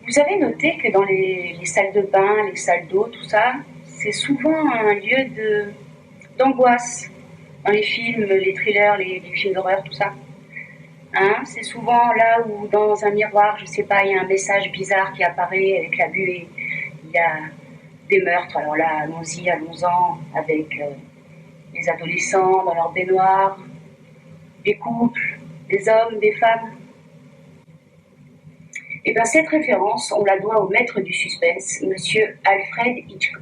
Vous avez noté que dans les salles de bain, les salles d'eau, tout ça, c'est souvent un lieu d'angoisse. Dans les films, les thrillers, les films d'horreur, tout ça. Hein, c'est souvent là où dans un miroir, je sais pas, il y a un message bizarre qui apparaît avec la buée. Il y a des meurtres, alors là, allons-y, allons-en, avec les adolescents dans leur baignoire, des couples, des hommes, des femmes. Et bien cette référence, on la doit au maître du suspense, monsieur Alfred Hitchcock.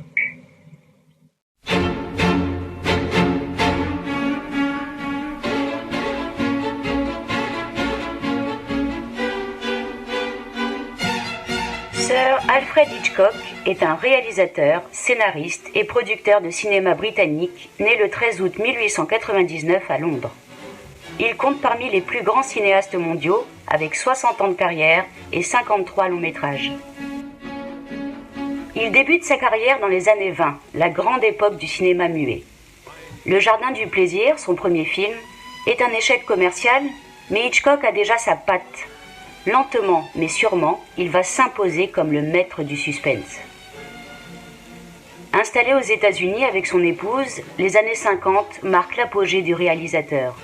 Sir Alfred Hitchcock est un réalisateur, scénariste et producteur de cinéma britannique né le 13 août 1899 à Londres. Il compte parmi les plus grands cinéastes mondiaux avec 60 ans de carrière et 53 longs métrages. Il débute sa carrière dans les années 20, la grande époque du cinéma muet. Le Jardin du plaisir, son premier film, est un échec commercial, mais Hitchcock a déjà sa patte. Lentement mais sûrement, il va s'imposer comme le maître du suspense. Installé aux États-Unis avec son épouse, les années 50 marquent l'apogée du réalisateur.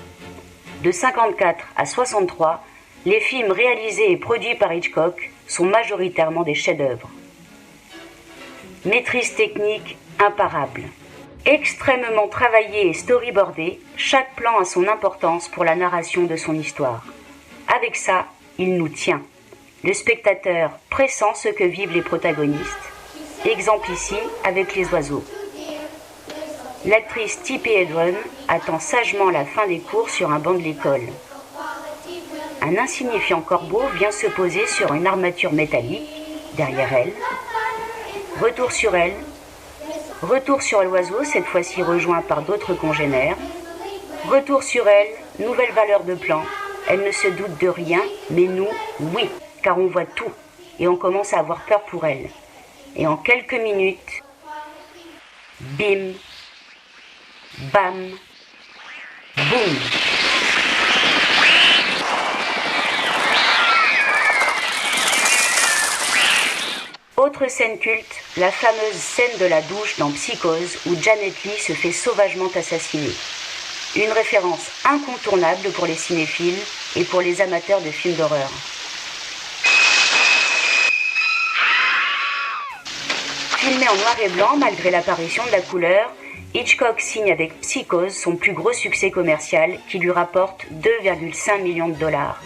De 54 à 63, les films réalisés et produits par Hitchcock sont majoritairement des chefs-d'œuvre. Maîtrise technique imparable. Extrêmement travaillé et storyboardé, chaque plan a son importance pour la narration de son histoire. Avec ça, il nous tient. Le spectateur pressent ce que vivent les protagonistes. Exemple ici avec les oiseaux. L'actrice Tippi Hedren attend sagement la fin des cours sur un banc de l'école. Un insignifiant corbeau vient se poser sur une armature métallique, derrière elle. Retour sur elle. Retour sur l'oiseau, cette fois-ci rejoint par d'autres congénères. Retour sur elle, nouvelle valeur de plan. Elle ne se doute de rien, mais nous, oui, car on voit tout, et on commence à avoir peur pour elle. Et en quelques minutes, bim, bam, boum. Autre scène culte, la fameuse scène de la douche dans Psychose où Janet Leigh se fait sauvagement assassiner. Une référence incontournable pour les cinéphiles et pour les amateurs de films d'horreur. Filmé en noir et blanc malgré l'apparition de la couleur, Hitchcock signe avec Psychose son plus gros succès commercial qui lui rapporte 2,5 millions de dollars.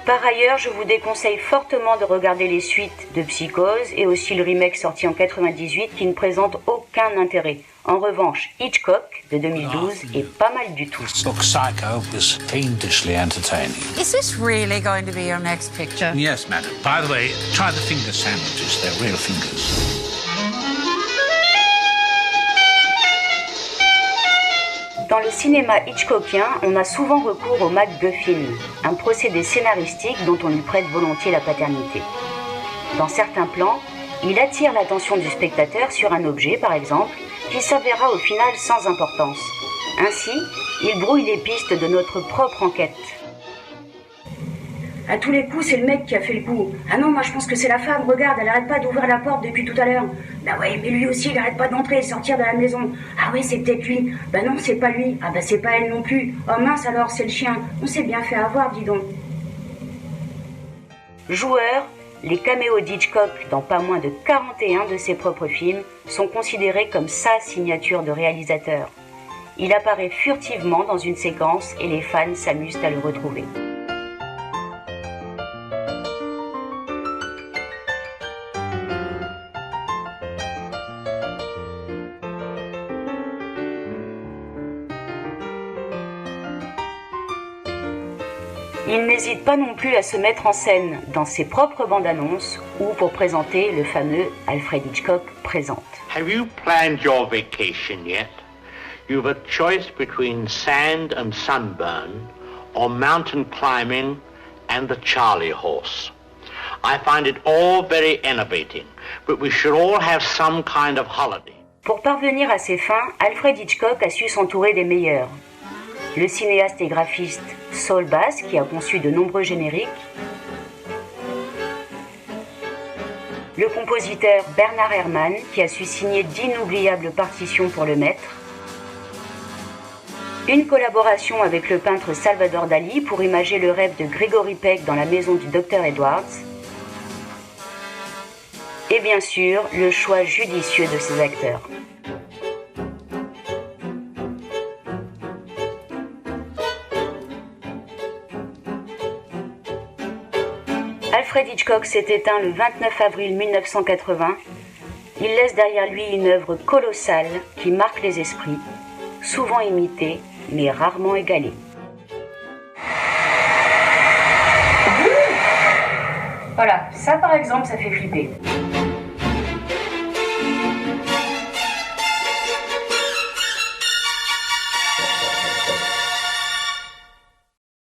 Par ailleurs, je vous déconseille fortement de regarder les suites de Psychose et aussi le remake sorti en 1998 qui ne présente aucun intérêt. En revanche, Hitchcock de 2012 est pas mal du tout. Look, Psycho was fiendishly entertaining. Is this really going to be your next picture? Yes, madam. By the way, try the finger sandwiches. They're real fingers. Dans le cinéma hitchcockien, on a souvent recours au MacGuffin, un procédé scénaristique dont on lui prête volontiers la paternité. Dans certains plans, il attire l'attention du spectateur sur un objet, par exemple, qui s'avérera au final sans importance. Ainsi, il brouille les pistes de notre propre enquête. À tous les coups, c'est le mec qui a fait le coup. Ah non, moi je pense que c'est la femme, regarde, elle arrête pas d'ouvrir la porte depuis tout à l'heure. Bah ouais, mais lui aussi, il arrête pas d'entrer et sortir de la maison. Ah ouais, c'est peut-être lui. Bah non, c'est pas lui. Ah bah c'est pas elle non plus. Oh mince alors, c'est le chien. On s'est bien fait avoir, dis donc. Joueurs, les caméos d'Hitchcock dans pas moins de 41 de ses propres films sont considérés comme sa signature de réalisateur. Il apparaît furtivement dans une séquence et les fans s'amusent à le retrouver. Il n'hésite pas non plus à se mettre en scène dans ses propres bandes annonces ou pour présenter le fameux Alfred Hitchcock présente. Have you planned your vacation yet? You've a choice between sand and sunburn or mountain climbing and the Charlie horse. I find it all very enervating, but we should all have some kind of holiday. Pour parvenir à ses fins, Alfred Hitchcock a su s'entourer des meilleurs. Le cinéaste et graphiste Saul Bass, qui a conçu de nombreux génériques, le compositeur Bernard Herrmann, qui a su signer d'inoubliables partitions pour le maître, une collaboration avec le peintre Salvador Dali pour imager le rêve de Gregory Peck dans la maison du Dr Edwards, et bien sûr, le choix judicieux de ses acteurs. Alfred Hitchcock s'est éteint le 29 avril 1980. Il laisse derrière lui une œuvre colossale qui marque les esprits, souvent imitée, mais rarement égalée. Voilà, ça par exemple, ça fait flipper.